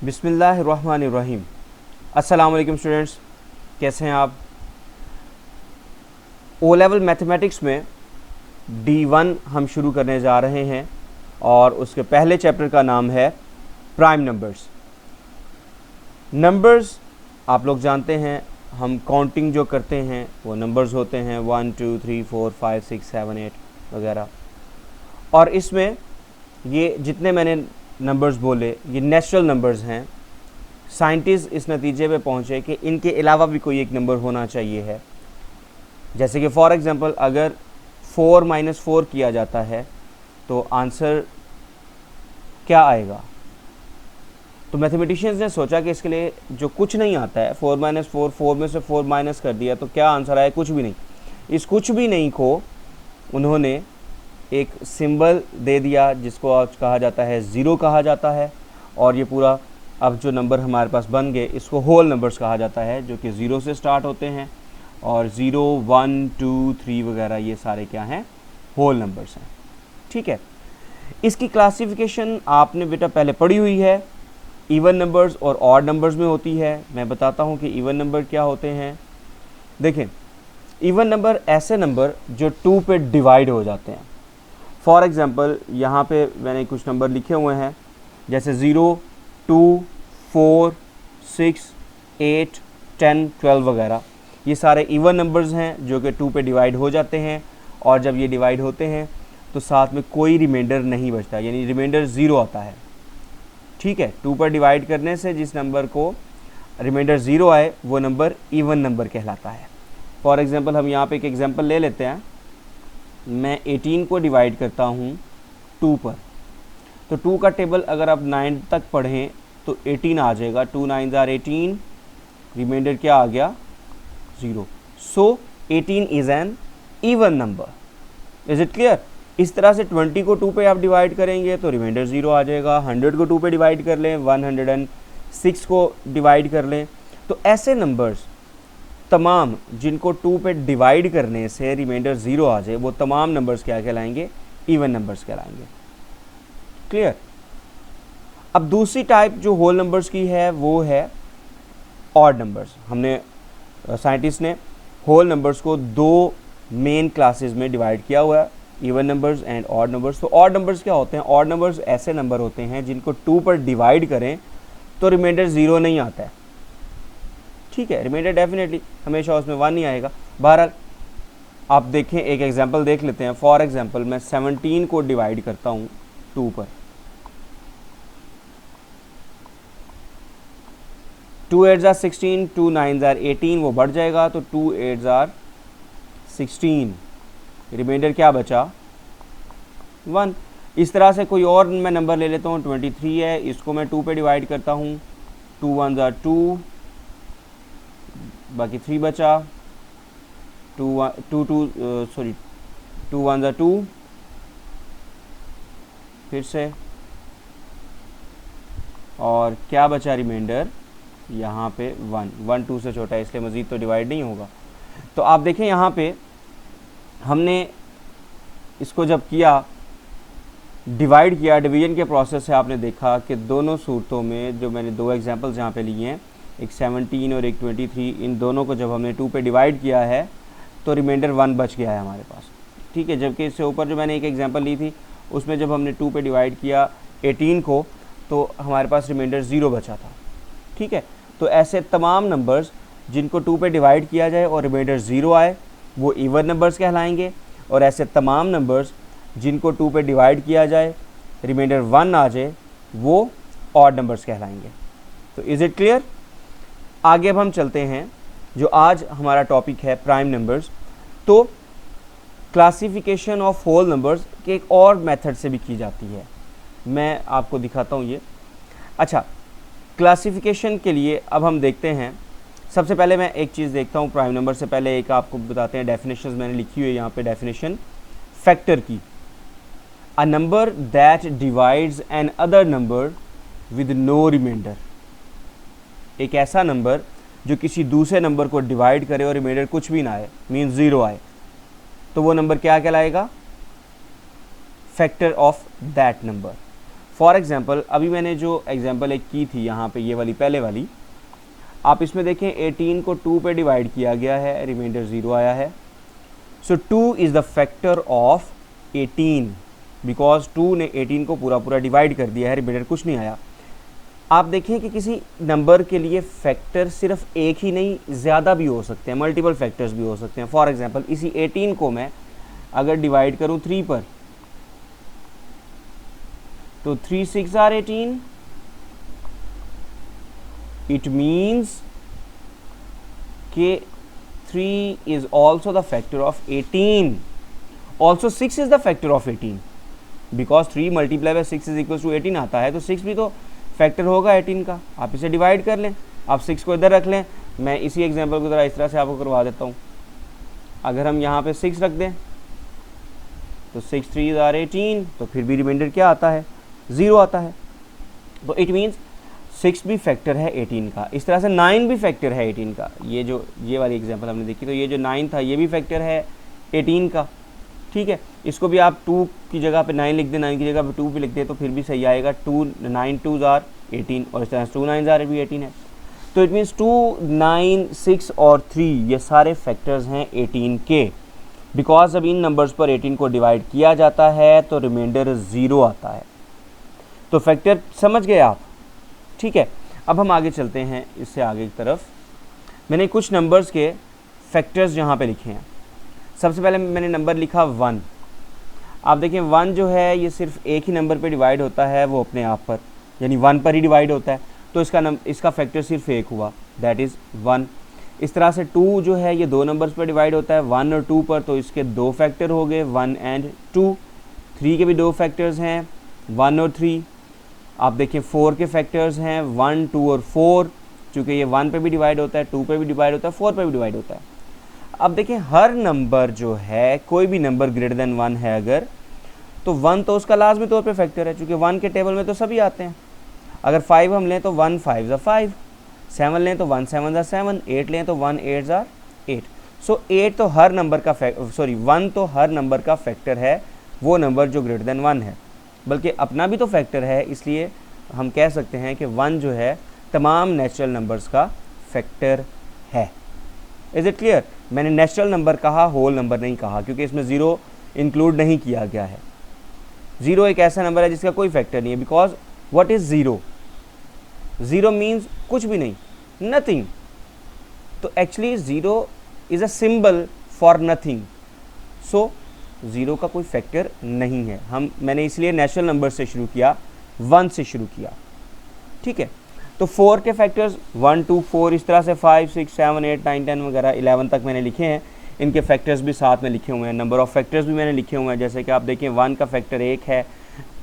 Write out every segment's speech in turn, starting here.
बिस्मिल्लाहिर्रहमानिर्रहीम। अस्सलाम वालेकुम स्टूडेंट्स, कैसे हैं आप। ओ लेवल मैथमेटिक्स में D1 हम शुरू करने जा रहे हैं और उसके पहले चैप्टर का नाम है प्राइम नंबर्स। नंबर्स आप लोग जानते हैं, हम काउंटिंग जो करते हैं वो नंबर्स होते हैं 1 2 3 4 5 6 7 8 वगैरह। और इसमें ये जितने मैंने नंबर्स बोले ये नेचुरल नंबर्स हैं। साइंटिस्ट इस नतीजे पे पहुँचे कि इनके अलावा भी कोई एक नंबर होना चाहिए है। जैसे कि फॉर एग्ज़ाम्पल अगर 4 - 4 किया जाता है तो आंसर क्या आएगा। तो मैथमेटिशियंस ने सोचा कि इसके लिए जो कुछ नहीं आता है 4 - 4, 4 में से 4 माइनस कर दिया तो क्या आंसर आया, कुछ भी नहीं। इस कुछ भी नहीं को उन्होंने एक सिंबल दे दिया जिसको आज कहा जाता है ज़ीरो कहा जाता है। और ये पूरा अब जो नंबर हमारे पास बन गए इसको होल नंबर्स कहा जाता है, जो कि ज़ीरो से स्टार्ट होते हैं। और 0 1 2 3 वगैरह ये सारे क्या हैं, होल नंबर्स हैं। ठीक है, इसकी क्लासिफिकेशन आपने बेटा पहले पढ़ी हुई है, इवन नंबर्स और ऑड नंबर्स में होती है। मैं बताता हूँ कि इवन नंबर क्या होते हैं। देखें, इवन नंबर ऐसे नंबर जो 2 पे डिवाइड हो जाते हैं। फॉर एग्ज़ाम्पल यहाँ पे मैंने कुछ नंबर लिखे हुए हैं, जैसे 0 2 4 6 8 10 12 वगैरह। ये सारे इवन नंबर्स हैं जो कि 2 पे डिवाइड हो जाते हैं। और जब ये डिवाइड होते हैं तो साथ में कोई रिमाइंडर नहीं बचता, यानी रिमाइंडर ज़ीरो आता है। ठीक है, 2 पर डिवाइड करने से जिस नंबर को रिमाइंडर ज़ीरो आए वो नंबर इवन नंबर कहलाता है। फॉर एग्ज़ाम्पल हम यहाँ पे एक एग्ज़ाम्पल ले लेते हैं। मैं 18 को डिवाइड करता हूँ 2 पर, तो 2 का टेबल अगर आप 9 तक पढ़ें तो 18 आ जाएगा। 2 9s are 18, रिमाइंडर क्या आ गया, 0। सो 18 is an even number. Is it clear. इस तरह से 20 को 2 पे आप डिवाइड करेंगे तो रिमाइंडर 0 आ जाएगा। 100 को 2 पे डिवाइड कर लें, 106 को डिवाइड कर लें। तो ऐसे नंबर्स तमाम जिनको 2 पे डिवाइड करने से रिमाइंडर 0 आ जाए वो तमाम नंबर्स क्या कहलाएंगे, इवन नंबर्स कहलाएंगे। क्लियर। अब दूसरी टाइप जो होल नंबर्स की है वो है ऑड नंबर्स। हमने साइंटिस्ट ने होल नंबर्स को 2 मेन क्लासेस में डिवाइड किया हुआ है, even numbers and odd numbers. तो ऑड नंबर्स क्या होते हैं, ऑड नंबर्स ऐसे नंबर होते हैं जिनको 2 पर डिवाइड करें तो रिमाइंडर 0 नहीं आता है। ठीक है, रिमाइंडर डेफिनेटली हमेशा उसमें 1 नहीं आएगा। बहरहाल आप देखें, एक एग्जांपल देख लेते हैं। फॉर एग्जांपल मैं 17 को डिवाइड करता हूँ 2 पर, 2 8s are 16, 2 9s are 18, वो बढ़ जाएगा तो 2 8s are 16, रिमाइंडर क्या बचा, 1। इस तरह से कोई और मैं नंबर ले लेता हूँ, 23 है, इसको मैं 2 पे डिवाइड करता हूँ, 2 1s are 2, बाकी 3 बचा, 2 1s are 2, फिर से, और क्या बचा रिमाइंडर यहाँ पे 1। 1 2 से छोटा है इसलिए मज़ीद तो डिवाइड नहीं होगा। तो आप देखें यहाँ पे हमने इसको जब किया, डिवाइड किया, डिवीजन के प्रोसेस से आपने देखा कि दोनों सूरतों में जो मैंने 2 एग्जांपल्स यहाँ पे लिए हैं, एक 17 और एक 23, इन दोनों को जब हमने 2 पे डिवाइड किया है तो रिमाइंडर 1 बच गया है हमारे पास। ठीक है, जबकि इससे ऊपर जो मैंने एक एग्जांपल ली थी उसमें जब हमने 2 पे डिवाइड किया 18 को तो हमारे पास रिमाइंडर 0 बचा था। ठीक है, तो ऐसे तमाम नंबर्स जिनको 2 पे डिवाइड किया जाए और रिमाइंडर 0 आए वो इवन नंबर्स कहलाएंगे। और ऐसे तमाम नंबर्स जिनको 2 पे डिवाइड किया जाए रिमाइंडर 1 आ जाए वो ऑड नंबर्स कहलाएंगे। तो इज़ इट क्लियर। आगे अब हम चलते हैं, जो आज हमारा टॉपिक है प्राइम नंबर्स। तो क्लासिफिकेशन ऑफ होल नंबर्स के एक और मेथड से भी की जाती है, मैं आपको दिखाता हूँ ये। अच्छा, क्लासिफिकेशन के लिए अब हम देखते हैं, सबसे पहले मैं एक चीज़ देखता हूँ प्राइम नंबर से पहले। एक आपको बताते हैं डेफिनेशंस मैंने लिखी हुई है यहाँ पे, डेफिनेशन फैक्टर की। A number that divides another number with no remainder. एक ऐसा नंबर जो किसी दूसरे नंबर को डिवाइड करे और रिमाइंडर कुछ भी ना आए, मीन्स 0 आए, तो वो नंबर क्या कहलाएगा, factor of that number. For example अभी मैंने जो एग्जांपल एक की थी यहाँ पे, ये वाली पहले वाली, आप इसमें देखें 18 को 2 पे डिवाइड किया गया है, रिमाइंडर 0 आया है। सो 2 is the factor of 18 because 2 ने 18 को पूरा पूरा डिवाइड कर दिया है, रिमाइंडर कुछ नहीं आया। आप देखें कि किसी नंबर के लिए फैक्टर सिर्फ एक ही नहीं, ज़्यादा भी हो सकते हैं, मल्टीपल फैक्टर्स भी हो सकते हैं। फॉर एग्जांपल इसी 18 को मैं अगर डिवाइड करूं 3 पर, तो 3 6 आर 18, इट मीन्स कि 3 is also the factor of 18, also 6 is the factor of 18 because 3 multiply by 6 is equal to 18 आता है, तो 6 भी तो फैक्टर होगा 18 का। आप इसे डिवाइड कर लें, आप 6 को इधर रख लें। मैं इसी एग्जांपल को ज़रा इस तरह से आपको करवा देता हूँ। अगर हम यहाँ पे 6 रख दें तो 6 3 आर 18, तो फिर भी रिमाइंडर क्या आता है, 0 आता है। तो इट मीन्स 6 भी फैक्टर है 18 का। इस तरह से 9 भी फैक्टर है 18 का। ये वाली एग्जांपल हमने देखी, तो ये जो 9 था ये भी फैक्टर है 18 का। ठीक है, इसको भी आप 2 की जगह पे 9 लिख दें, 9 की जगह पे 2 भी लिख दें तो फिर भी सही आएगा। 2 9 2 आर 18 और इस तरह से 2 9 आर भी 18 है। तो इट मीन्स 2 9 6 और 3 ये सारे फैक्टर्स हैं 18 के। बिकॉज जब इन नंबर्स पर 18 को डिवाइड किया जाता है तो रिमाइंडर 0 आता है। तो फैक्टर समझ गए आप। ठीक है, अब हम आगे चलते हैं इससे आगे की तरफ। मैंने कुछ नंबर्स के फैक्टर्स यहाँ पे लिखे हैं। सबसे पहले मैंने नंबर लिखा 1। आप देखें 1 जो है ये सिर्फ एक ही नंबर पे डिवाइड होता है, वो अपने आप पर, यानी 1 पर ही डिवाइड होता है, तो इसका फैक्टर सिर्फ एक हुआ, दैट इज़ 1। इस तरह से 2 जो है ये 2 नंबर्स पर डिवाइड होता है, 1 और 2 पर, तो इसके 2 फैक्टर हो गए, 1 एंड 2। 3 के भी 2 फैक्टर्स हैं, 1 और 3। आप देखें 4 के फैक्टर्स हैं 1 2 और 4, चूँकि ये 1 पे भी डिवाइड होता है, 2 पे भी डिवाइड होता है, 4 पे भी डिवाइड होता है। अब देखें हर नंबर जो है, कोई भी नंबर ग्रेटर देन 1 है अगर, तो 1 तो उसका लाजमी तौर पे फैक्टर है, चूँकि 1 के टेबल में तो सभी आते हैं। अगर 5 हम लें तो 1 5 ज़ा 5, 7 लें तो 1 7 ज़ा 7, 8 लें तो 1 8 ज़ा 8। सो 8 तो हर नंबर का 1 तो हर नंबर का फैक्टर है, वो नंबर जो ग्रेटर देन 1 है, बल्कि अपना भी तो फैक्टर है। इसलिए हम कह सकते हैं कि 1 जो है तमाम नेचुरल नंबर्स का फैक्टर है। Is it clear? मैंने नेचुरल नंबर कहा, होल नंबर नहीं कहा, क्योंकि इसमें 0 इंक्लूड नहीं किया गया है। 0 एक ऐसा नंबर है जिसका कोई फैक्टर नहीं है। Because what is 0? 0 मीन्स कुछ भी नहीं, नथिंग। तो actually 0 is a symbol for nothing. So 0 का कोई फैक्टर नहीं है। मैंने इसलिए नेचुरल नंबर से शुरू किया, 1 से शुरू किया। ठीक है, तो 4 के फैक्टर्स 1 2 4, इस तरह से 5 6 7 8 9 10 वगैरह 11 तक मैंने लिखे हैं। इनके फैक्टर्स भी साथ में लिखे हुए हैं, नंबर ऑफ़ फैक्टर्स भी मैंने लिखे हुए हैं। जैसे कि आप देखें 1 का फैक्टर 1 है,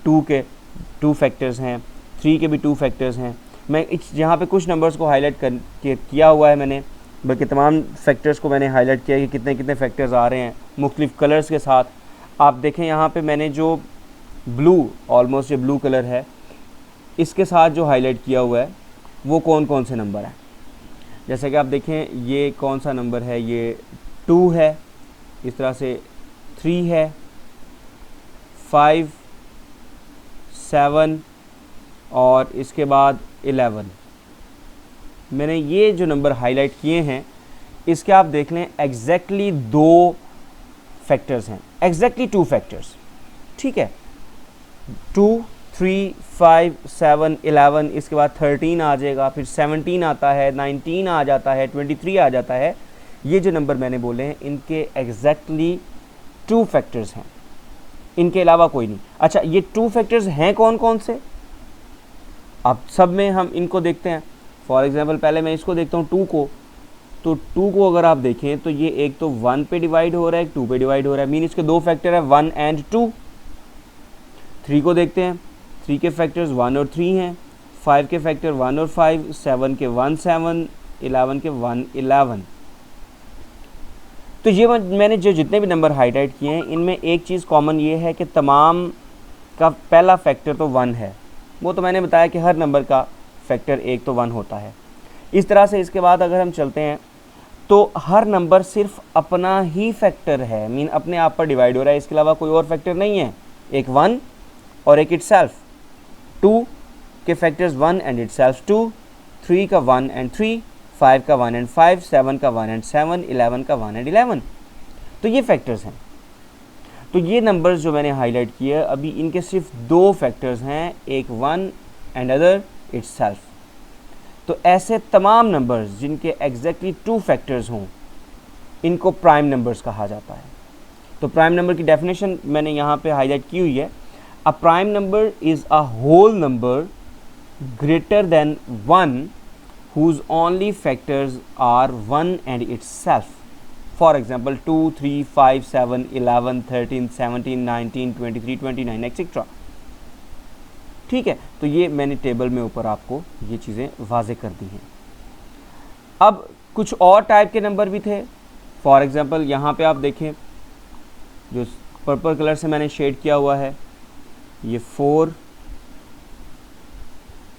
2 के 2 फैक्टर्स हैं, 3 के भी 2 फैक्टर्स हैं। मैं यहाँ पे कुछ नंबर्स को हाईलाइट किया हुआ है मैंने, बल्कि तमाम फैक्टर्स को मैंने हाईलाइट किया कि कितने कितने फैक्टर्स आ रहे हैं मुख्तलिफ कलर्स के साथ। आप देखें यहाँ पे मैंने जो ब्लू, ऑलमोस्ट ये ब्लू कलर है, इसके साथ जो हाईलाइट किया हुआ है वो कौन कौन से नंबर हैं। जैसे कि आप देखें ये कौन सा नंबर है, ये 2 है, इस तरह से 3 है, 5 7 और इसके बाद 11। मैंने ये जो नंबर हाईलाइट किए हैं इसके आप देख लें एग्जैक्टली 2 फैक्टर्स हैं, एग्जैक्टली 2 फैक्टर्स। ठीक है, 2 3 5 7 11, इसके बाद 13 आ जाएगा, फिर 17 आता है, 19 आ जाता है, 23 आ जाता है। ये जो नंबर मैंने बोले हैं इनके एग्जैक्टली 2 फैक्टर्स हैं, इनके अलावा कोई नहीं। अच्छा, ये 2 फैक्टर्स हैं कौन कौन से? अब सब में हम इनको देखते हैं। फॉर एग्जांपल पहले मैं इसको देखता हूँ 2 को, तो 2 को अगर आप देखें तो ये एक तो 1 पे डिवाइड हो रहा है, एक 2 पे डिवाइड हो रहा है, मीन इसके 2 फैक्टर है 1 एंड 2। 3 को देखते हैं, 3 के फैक्टर्स 1 और 3 हैं, 5 के फैक्टर 1 और 5, 7 के 1 7, 11 के 1 11। तो ये मैंने जो जितने भी नंबर हाईलाइट किए हैं इनमें एक चीज़ कॉमन ये है कि तमाम का पहला फैक्टर तो 1 है। वो तो मैंने बताया कि हर नंबर का फैक्टर एक तो 1 होता है। इस तरह से इसके बाद अगर हम चलते हैं तो हर नंबर सिर्फ अपना ही फैक्टर है, मीन अपने आप पर डिवाइड हो रहा है, इसके अलावा कोई और फैक्टर नहीं है, एक 1 और एक इटसेल्फ। 2 के फैक्टर्स 1 एंड इट सेल्फ 2, 3 का 1 एंड 3, 5 का 1 एंड 5, 7 का 1 एंड 7, 11 का 1 एंड 11। तो ये फैक्टर्स हैं। तो ये नंबर्स जो मैंने हाईलाइट किए अभी, इनके सिर्फ 2 फैक्टर्स हैं, एक 1 एंड अदर इट सेल्फ। तो ऐसे तमाम नंबर्स जिनके एग्जैक्टली 2 फैक्टर्स हों, इनको प्राइम नंबर्स कहा जाता है। तो प्राइम नंबर की डेफिनेशन मैंने यहाँ पे हाईलाइट की हुई है। A prime number is a whole number greater than 1 whose only factors are 1 and itself. For example, 2, 3, 5, 7, 11, 13, 17, 19, 23, 29 etcetera. ठीक है, तो ये मैंने टेबल में ऊपर आपको ये चीज़ें वाजे कर दी हैं। अब कुछ और टाइप के नंबर भी थे। फॉर एग्जांपल यहाँ पे आप देखें, जो पर्पल कलर से मैंने शेड किया हुआ है, ये 4,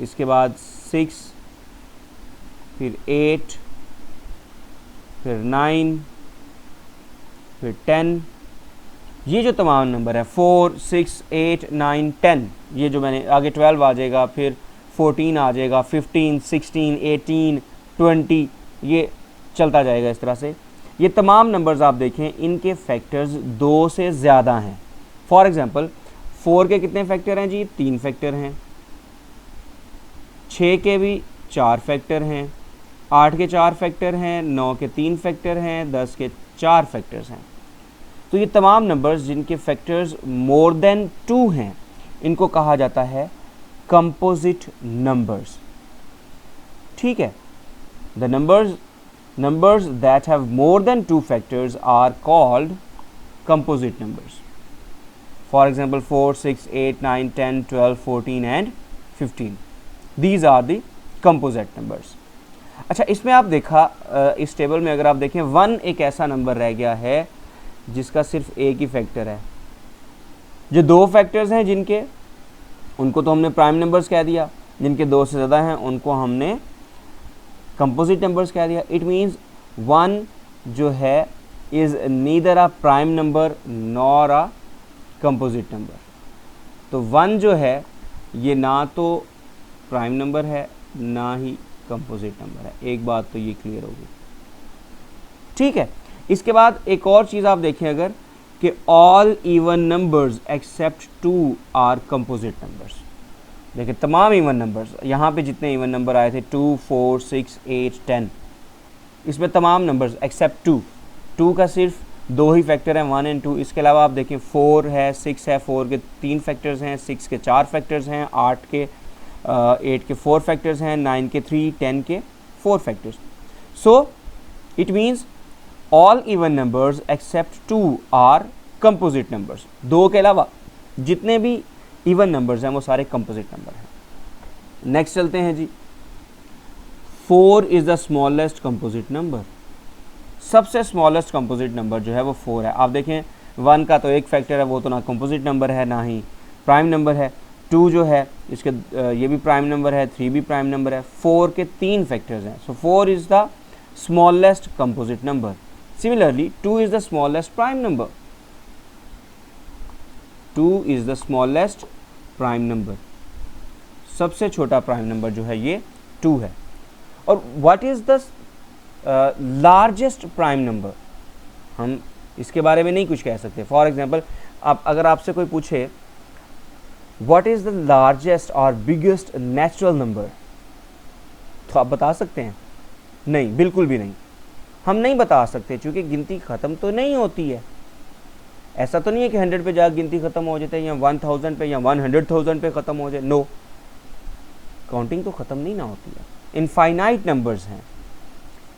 इसके बाद 6, फिर 8, फिर 9, फिर 10। ये जो तमाम नंबर है 4, 6, 8, 9, 10, ये जो मैंने आगे 12 आ जाएगा, फिर 14 आ जाएगा, 15, 16, 18, 20, ये चलता जाएगा इस तरह से। ये तमाम नंबर्स आप देखें, इनके फैक्टर्स 2 से ज़्यादा हैं। फॉर एग्जांपल 4 के कितने फैक्टर हैं जी? 3 फैक्टर हैं। 6 के भी 4 फैक्टर हैं, 8 के 4 फैक्टर हैं, 9 के 3 फैक्टर हैं, 10 के 4 फैक्टर्स हैं। तो ये तमाम नंबर्स जिनके फैक्टर्स मोर देन 2 हैं, इनको कहा जाता है कंपोजिट नंबर्स। ठीक है, the numbers that have more than 2 factors are called composite numbers. For example, 4, 6, 8, 9, 10, 12, 14 and 15. These are the composite numbers. अच्छा, इसमें आप देखा, इस टेबल में अगर आप देखें, 1 एक ऐसा नंबर रह गया है जिसका सिर्फ एक ही फैक्टर है। जो 2 फैक्टर्स हैं जिनके, उनको तो हमने प्राइम नंबर्स कह दिया, जिनके 2 से ज़्यादा हैं उनको हमने कंपोजिट नंबर्स कह दिया। इट मीन्स 1 जो है is neither a prime number nor a composite number. तो 1 जो है ये ना तो प्राइम नंबर है ना ही कंपोजिट नंबर है। एक बात तो ये क्लियर होगी। ठीक है, इसके बाद एक और चीज़ आप देखें अगर, कि all even numbers except 2 are composite numbers. देखिए तमाम इवन नंबर्स, यहाँ पे जितने इवन नंबर आए थे 2, 4, 6, 8, 10, इसमें तमाम नंबर्स एक्सेप्ट 2 का सिर्फ 2 ही फैक्टर हैं, 1 एंड 2। इसके अलावा आप देखें 4 है, 6 है, 4 के 3 फैक्टर्स हैं, 6 के 4 फैक्टर्स हैं, 8 के 4 फैक्टर्स हैं, 9 के 3, 10 के 4 factors. So it means all even numbers except 2 are composite numbers. 2 के अलावा जितने भी इवन नंबर्स हैं वो सारे कंपोजिट नंबर हैं। नेक्स्ट चलते हैं जी। 4 is the smallest composite number. सबसे स्मॉलेस्ट कंपोजिट नंबर जो है वो 4 है। आप देखें 1 का तो एक फैक्टर है, वो तो ना कंपोजिट नंबर है ना ही प्राइम नंबर है। 2 जो है इसके ये भी प्राइम नंबर है, 3 भी प्राइम नंबर है। 4 के 3 फैक्टर्स हैं। सो 4 is the smallest composite number. Similarly 2 is the smallest prime number. 2 is the smallest prime number. सबसे छोटा प्राइम नंबर जो है ये 2 है। और what is the largest prime number, हम इसके बारे में नहीं कुछ कह सकते। फॉर एग्जांपल, आप अगर आपसे कोई पूछे व्हाट इज़ द लार्जेस्ट और बिगेस्ट नेचुरल नंबर, तो आप बता सकते हैं? नहीं, बिल्कुल भी नहीं। हम नहीं बता सकते क्योंकि गिनती ख़त्म तो नहीं होती है। ऐसा तो नहीं है कि 100 पे जाकर गिनती ख़त्म हो जाती है, या 1000 पे या 100,000 पे ख़त्म हो जाए। नो, काउंटिंग तो ख़त्म नहीं ना होती है। इनफाइनाइट नंबर्स हैं।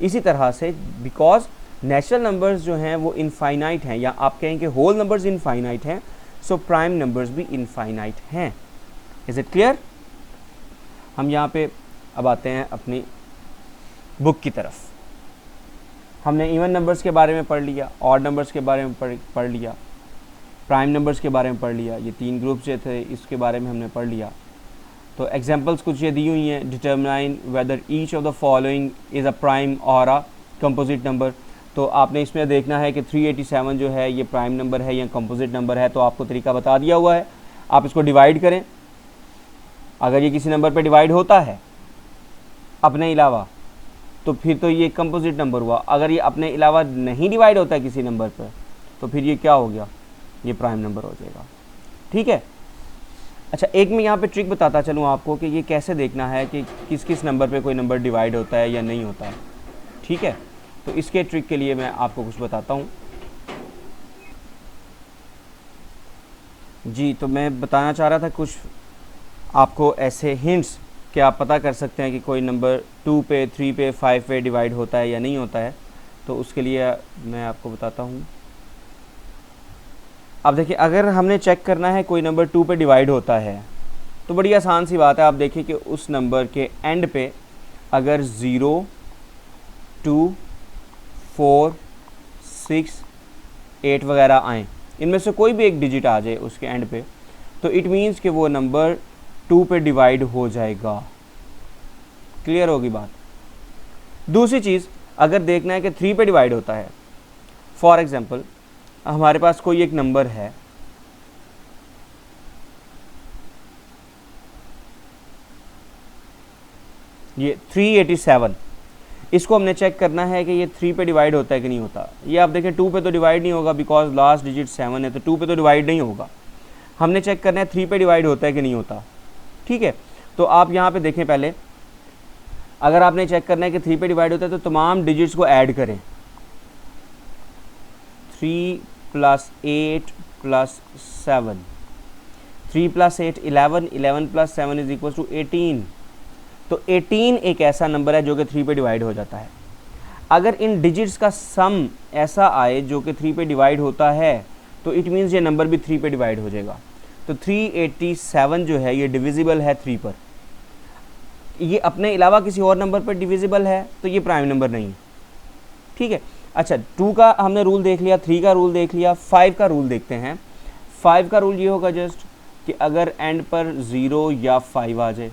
इसी तरह से बिकॉज नेचुरल नंबर्स जो हैं वो इनफाइनाइट हैं, या आप कहें कि होल नंबर्स इनफाइनाइट हैं, सो प्राइम नंबर्स भी इनफाइनाइट हैं। Is it clear? हम यहाँ पे अब आते हैं अपनी बुक की तरफ। हमने इवन नंबर्स के बारे में पढ़ लिया, ऑड नंबर्स के बारे में पढ़ लिया, प्राइम नंबर्स के बारे में पढ़ लिया। ये 3 ग्रुप्स जो थे इसके बारे में हमने पढ़ लिया। तो एग्जांपल्स कुछ ये दी हुई हैं। Determine whether each of the following is a prime और अ कंपोजिट नंबर। तो आपने इसमें देखना है कि 387 जो है ये प्राइम नंबर है या कंपोजिट नंबर है। तो आपको तरीका बता दिया हुआ है, आप इसको डिवाइड करें। अगर ये किसी नंबर पे डिवाइड होता है अपने अलावा तो फिर तो ये कंपोजिट नंबर हुआ। अगर ये अपने अलावा नहीं डिवाइड होता है किसी नंबर पर तो फिर ये क्या हो गया, ये प्राइम नंबर हो जाएगा। ठीक है। अच्छा, एक मैं यहाँ पे ट्रिक बताता चलूँ आपको कि ये कैसे देखना है कि किस किस नंबर पे कोई नंबर डिवाइड होता है या नहीं होता है। ठीक है, तो इसके ट्रिक के लिए मैं आपको कुछ बताता हूँ। जी, तो मैं बताना चाह रहा था कुछ आपको ऐसे हिंट्स कि आप पता कर सकते हैं कि कोई नंबर 2 पे, 3 पे, 5 पे डिवाइड होता है या नहीं होता है। तो उसके लिए मैं आपको बताता हूँ। अब देखिए, अगर हमने चेक करना है कोई नंबर 2 पे डिवाइड होता है तो बड़ी आसान सी बात है। आप देखिए कि उस नंबर के एंड पे अगर 0, 2, 4, 6, 8 वगैरह आएँ, इनमें से कोई भी एक डिजिट आ जाए उसके एंड पे, तो इट मीन्स कि वो नंबर 2 पे डिवाइड हो जाएगा। क्लियर होगी बात। दूसरी चीज़, अगर देखना है कि 3 पे डिवाइड होता है, फॉर एग्जांपल हमारे पास कोई एक नंबर है, ये 387, इसको हमने चेक करना है कि ये 3 पे डिवाइड होता है कि नहीं होता। ये आप देखें 2 पे तो डिवाइड नहीं होगा बिकॉज लास्ट डिजिट 7 है, तो 2 पे तो डिवाइड नहीं होगा। हमने चेक करना है 3 पे डिवाइड होता है कि नहीं होता। ठीक है, तो आप यहाँ पे देखें, पहले अगर आपने चेक करना है कि 3 पे डिवाइड होता है तो तमाम डिजिट्स को ऐड करें। 3 + 8 + 7, 3 + 8 11, 11 + 7 = 18। तो 18 एक ऐसा नंबर है जो कि 3 पे डिवाइड हो जाता है। अगर इन डिजिट्स का सम ऐसा आए जो कि 3 पे डिवाइड होता है तो इट मीन्स ये नंबर भी 3 पे डिवाइड हो जाएगा। तो 387 जो है ये डिविजिबल है 3 पर। ये अपने अलावा किसी और नंबर पर डिविजिबल है तो ये प्राइम नंबर नहीं है। ठीक है। अच्छा, 2 का हमने रूल देख लिया, 3 का रूल देख लिया, 5 का रूल देखते हैं। 5 का रूल ये होगा जस्ट कि अगर एंड पर 0 या 5 आ जाए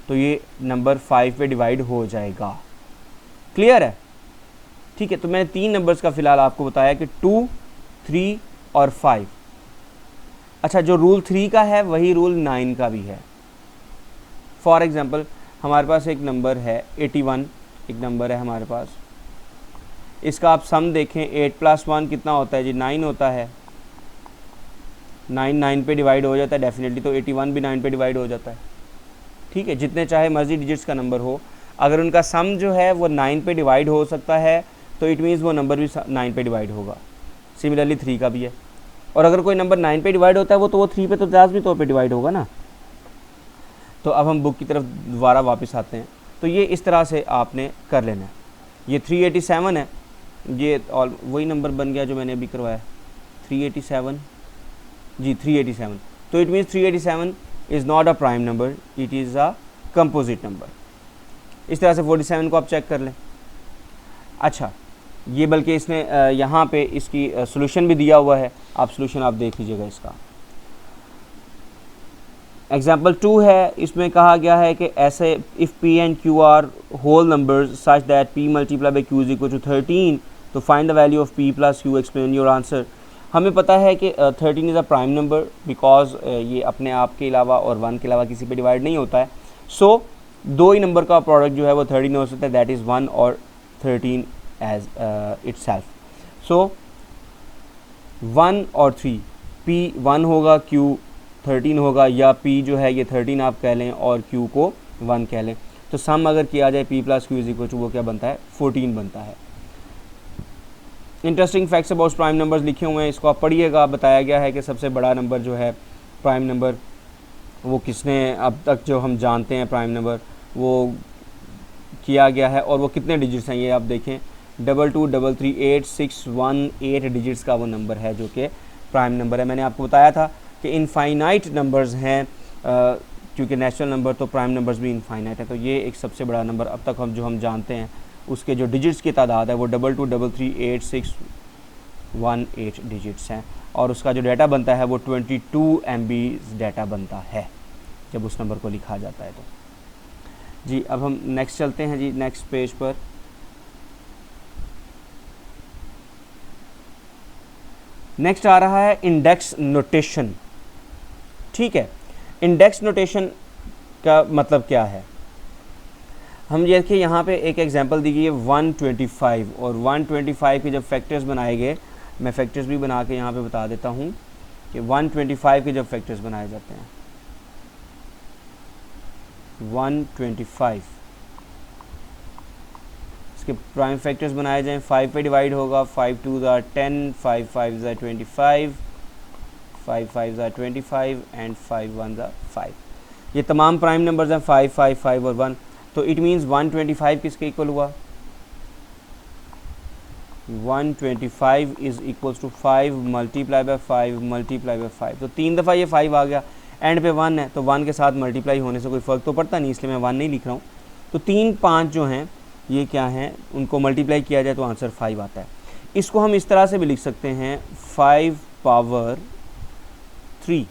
तो ये नंबर 5 पे डिवाइड हो जाएगा। क्लियर है। ठीक है, तो मैंने 3 नंबर्स का फिलहाल आपको बताया कि 2, 3 और 5। अच्छा, जो रूल 3 का है वही रूल 9 का भी है। फॉर एग्जांपल हमारे पास एक नंबर है 81, एक नंबर है हमारे पास, इसका आप सम देखें 8 + 1 कितना होता है जी, 9 होता है। 9 9 पे डिवाइड हो जाता है डेफिनेटली, तो 81 भी 9 पे डिवाइड हो जाता है। ठीक है, जितने चाहे मर्जी डिजिट्स का नंबर हो, अगर उनका सम जो है वो 9 पे डिवाइड हो सकता है तो इट मीन्स वो नंबर भी 9 पे डिवाइड होगा। सिमिलरली 3 का भी है। और अगर कोई नंबर 9 पे डिवाइड होता है वो 3 पे तो लाज़मी तौर पे डिवाइड होगा ना। तो अब हम बुक की तरफ दोबारा वापस आते हैं। तो ये इस तरह से आपने कर लेना है। ये 387 है, ये और वही नंबर बन गया जो मैंने अभी करवाया, 387 जी, 387। तो it means 387 is not a prime number, it is a composite number. इस तरह से 47 को आप चेक कर लें। अच्छा, ये बल्कि इसने यहाँ पे इसकी सोल्यूशन भी दिया हुआ है, आप सोल्यूशन आप देख लीजिएगा इसका। एग्जाम्पल 2 है, इसमें कहा गया है कि ऐसे if P and Q are whole numbers such that P × Q = 13, तो find the value of P + Q, explain your answer. हमें पता है कि 13 is a prime number because ये अपने आप के अलावा और 1 के अलावा किसी पे डिवाइड नहीं होता है। सो दो ही नंबर का प्रोडक्ट जो है वो 13 हो सकता है, दैट इज़ 1 और 13 एज इटसेल्फ। सो 1 और 3, P 1 होगा, Q 13 होगा, या P जो है ये 13 आप कह लें और Q को 1 कह लें। तो सम अगर किया जाए P + Q = वो क्या बनता है, 14 बनता है। Interesting facts about prime numbers लिखे हुए हैं, इसको आप पढ़िएगा। बताया गया है कि सबसे बड़ा नंबर जो है प्राइम नंबर वो किसने अब तक जो हम जानते हैं प्राइम नंबर वो किया गया है, और वो कितने डिजिट्स हैं ये आप देखें, 22 33 8 6 1 8 डिजिट्स का वो नंबर है जो कि प्राइम नंबर है। मैंने आपको बताया था कि इनफाइनाइट नंबर्स हैं, क्योंकि नेचुरल नंबर तो प्राइम नंबर्स भी इनफाइनाइट है। तो ये एक सबसे बड़ा नंबर अब तक हम जानते हैं, उसके जो डिजिट्स की तादाद है वो 22 33 8 6 1 8 डिजिट्स हैं, और उसका जो डाटा बनता है वो 22 MB डाटा बनता है जब उस नंबर को लिखा जाता है। तो जी, अब हम नेक्स्ट चलते हैं जी, नेक्स्ट पेज पर। नेक्स्ट आ रहा है इंडेक्स नोटेशन। ठीक है, इंडेक्स नोटेशन का मतलब क्या है, हम देखिए यहाँ पे एक एग्जांपल दी गई है 125, और 125 के जब फैक्टर्स बनाए गए, मैं फैक्टर्स भी बना के यहाँ पे बता देता हूँ कि 125 के जब फैक्टर्स बनाए जाते हैं, 125 इसके प्राइम फैक्टर्स बनाए जाएं, 5 पे डिवाइड होगा, 5 2 ज़ा 10, 5 5 ज़ा 25, 5 5 ज़ा 25 एंड 5 1 ज़ा 5। ये तमाम प्राइम नंबर्स हैं 5 5 5 और 1, तो इट मीन्स 125 किसके इक्वल हुआ, 125 is equals to 5 multiply by 5 multiply by 5। तो 3 दफ़ा ये 5 आ गया, एंड पे 1 है तो 1 के साथ मल्टीप्लाई होने से कोई फ़र्क तो पड़ता नहीं, इसलिए मैं 1 नहीं लिख रहा हूँ। तो 3 5 जो हैं ये क्या हैं, उनको मल्टीप्लाई किया जाए तो आंसर 5 आता है। इसको हम इस तरह से भी लिख सकते हैं 5 पावर 3।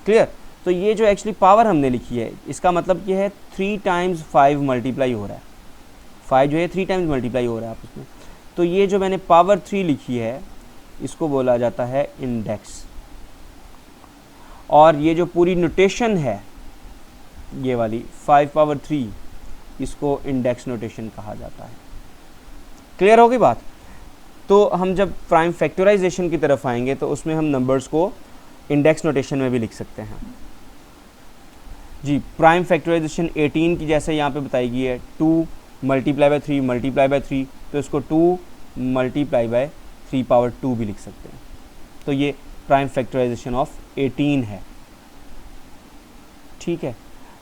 क्लियर। तो ये जो एक्चुअली पावर हमने लिखी है इसका मतलब ये है 3 टाइम्स 5 मल्टीप्लाई हो रहा है, 5 जो है 3 टाइम्स मल्टीप्लाई हो रहा है आपस में। तो ये जो मैंने पावर 3 लिखी है इसको बोला जाता है इंडेक्स, और ये जो पूरी नोटेशन है ये वाली 5 पावर 3 इसको इंडेक्स नोटेशन कहा जाता है। क्लियर होगी बात। तो हम जब प्राइम फैक्टराइजेशन की तरफ आएंगे तो उसमें हम नंबर्स को इंडेक्स नोटेशन में भी लिख सकते हैं जी। प्राइम फैक्टराइजेशन 18 की जैसे यहाँ पे बताई गई है, 2 मल्टीप्लाई बाय 3 मल्टीप्लाई बाय 3, तो इसको 2 मल्टीप्लाई बाय 3 पावर 2 भी लिख सकते हैं। तो ये प्राइम फैक्टराइजेशन ऑफ 18 है। ठीक है,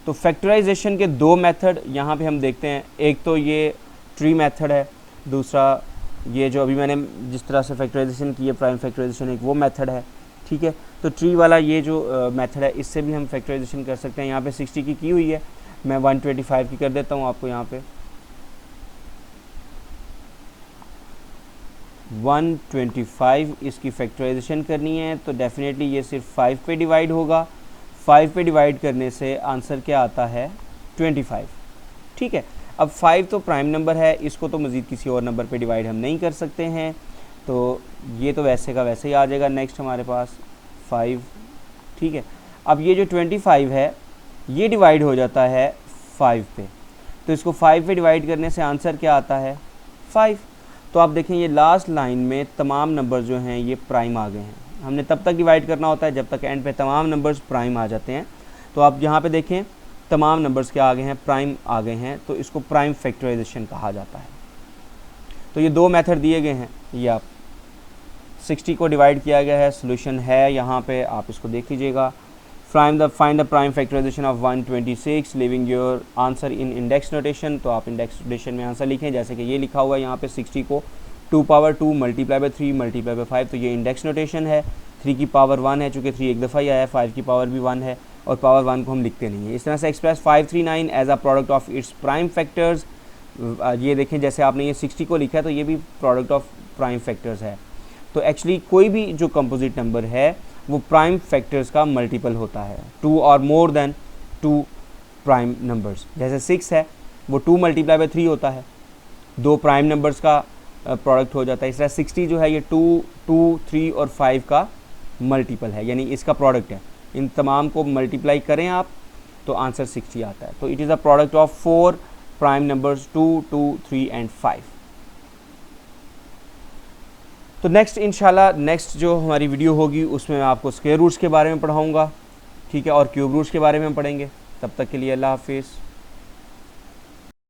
तो फैक्टराइजेशन के दो मेथड यहाँ पे हम देखते हैं, एक तो ये ट्री मेथड है, दूसरा ये जो अभी मैंने जिस तरह से फैक्टराइजेशन की है प्राइम फैक्टराइजेशन, एक वो मेथड है। ठीक है, तो ट्री वाला ये जो मेथड है इससे भी हम फैक्टराइजेशन कर सकते हैं। यहाँ पे 60 की हुई है, मैं 125 की कर देता हूँ आपको। यहाँ पे 125 इसकी फैक्टराइजेशन करनी है तो डेफिनेटली ये सिर्फ 5 पे डिवाइड होगा। 5 पे डिवाइड करने से आंसर क्या आता है, 25। ठीक है, अब 5 तो प्राइम नंबर है, इसको तो मज़ीद किसी और नंबर पे डिवाइड हम नहीं कर सकते हैं, तो ये तो वैसे का वैसे ही आ जाएगा। नेक्स्ट हमारे पास 5। ठीक है, अब ये जो 25 है ये डिवाइड हो जाता है 5 पे, तो इसको 5 पे डिवाइड करने से आंसर क्या आता है, 5। तो आप देखें ये लास्ट लाइन में तमाम नंबर जो हैं ये प्राइम आ गए हैं। हमने तब तक डिवाइड करना होता है जब तक एंड पे तमाम नंबर्स प्राइम आ जाते हैं। तो आप यहाँ पे देखें तमाम नंबर्स क्या आ गए हैं, प्राइम आ गए हैं, तो इसको प्राइम फैक्टराइजेशन कहा जाता है। तो ये दो मेथड दिए गए हैं, ये आप 60 को डिवाइड किया गया है, सोल्यूशन है यहाँ पे, आप इसको देख लीजिएगा। Find the prime factorization of 126 leaving your answer in index notation. तो आप इंडेक्स नोटेशन में आंसर लिखें, जैसे कि ये लिखा हुआ है यहाँ पे 60 को 2 power 2 multiply by 3 multiply by 5, तो ये इंडेक्स नोटेशन है। 3 की पावर 1 है, चूँकि 3 एक दफ़ा ही आया है, 5 की पावर भी 1 है, और पावर 1 को हम लिखते नहीं है। इस तरह से express 539 as a product of its prime factors. ये देखें जैसे आपने ये 60 को लिखा है तो ये भी प्रोडक्ट ऑफ प्राइम फैक्टर्स है। तो एक्चुअली कोई भी जो कंपोजिट नंबर है वो प्राइम फैक्टर्स का मल्टीपल होता है, 2 और मोर देन 2 प्राइम नंबर्स। जैसे 6 है वो 2 मल्टीप्लाई बाय 3 होता है, 2 प्राइम नंबर्स का प्रोडक्ट हो जाता है। इस तरह 60 जो है ये 2, 2, 3 और 5 का मल्टीपल है, यानी इसका प्रोडक्ट है। इन तमाम को मल्टीप्लाई करें आप तो आंसर 60 आता है। तो it is a product of 4 prime numbers 2, 2, 3 and 5। तो नेक्स्ट इंशाल्लाह नेक्स्ट जो हमारी वीडियो होगी उसमें मैं आपको स्क्वायर रूट्स के बारे में पढ़ाऊँगा, ठीक है, और क्यूब रूट्स के बारे में पढ़ेंगे। तब तक के लिए अल्लाह हाफिज़।